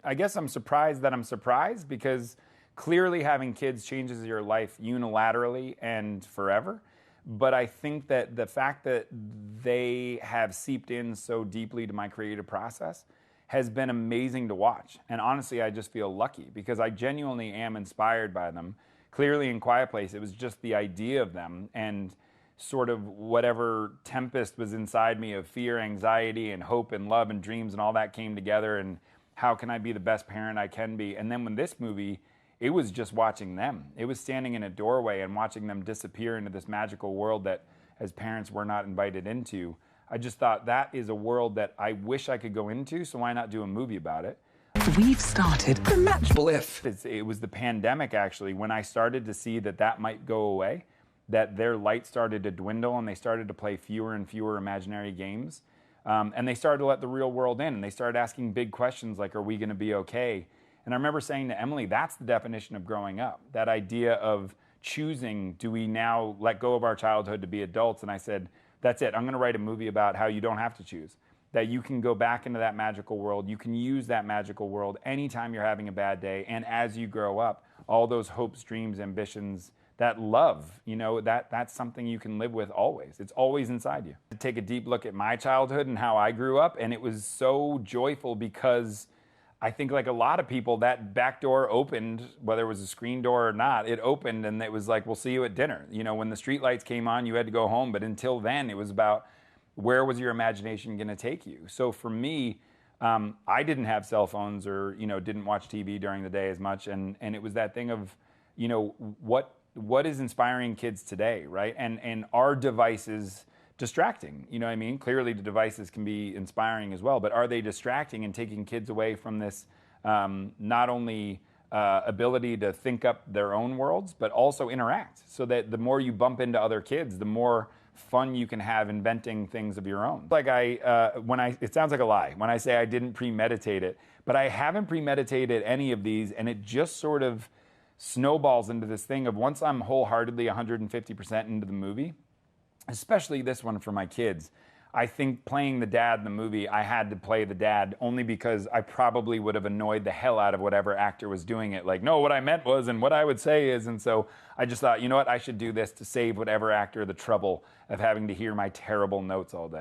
I guess I'm surprised that I'm surprised because clearly having kids changes your life unilaterally and forever. But I think that the fact that they have seeped in so deeply to my creative process has been amazing to watch. And honestly, I just feel lucky because I genuinely am inspired by them. Clearly in Quiet Place, it was just the idea of them and sort of whatever tempest was inside me of fear, anxiety, and hope and love and dreams and all that came together, and how can I be the best parent I can be? And then when this movie, it was just watching them. It was standing in a doorway and watching them disappear into this magical world that as parents we're not invited into. I just thought that is a world that I wish I could go into, so why not do a movie about it? We've started the match bliff. It was the pandemic, actually, when I started to see that that might go away, that their light started to dwindle and they started to play fewer and fewer imaginary games. And they started to let the real world in, and they started asking big questions like, are we going to be okay? And I remember saying to Emily, that's the definition of growing up, that idea of choosing, do we now let go of our childhood to be adults? And I said, that's it. I'm going to write a movie about how you don't have to choose, that you can go back into that magical world. You can use that magical world anytime you're having a bad day. And as you grow up, all those hopes, dreams, ambitions, that love, you know, that's something you can live with always. It's always inside you. To take a deep look at my childhood and how I grew up, and it was so joyful because I think like a lot of people, that back door opened, whether it was a screen door or not, it opened and it was like, we'll see you at dinner. You know, when the street lights came on, you had to go home. But until then, it was about where was your imagination going to take you? So for me, I didn't have cell phones or, you know, didn't watch TV during the day as much. And it was that thing of, you know, what is inspiring kids today, right? And our devices distracting, you know what I mean? Clearly the devices can be inspiring as well, but are they distracting and taking kids away from this not only ability to think up their own worlds, but also interact, so that the more you bump into other kids, the more fun you can have inventing things of your own. Like it sounds like a lie when I say I didn't premeditate it, but I haven't premeditated any of these, and it just sort of snowballs into this thing of once I'm wholeheartedly 150% into the movie, especially this one for my kids, I think playing the dad in the movie, I had to play the dad only because I probably would have annoyed the hell out of whatever actor was doing it. Like, no, what I meant was, and what I would say is, and so I just thought, you know what, I should do this to save whatever actor the trouble of having to hear my terrible notes all day.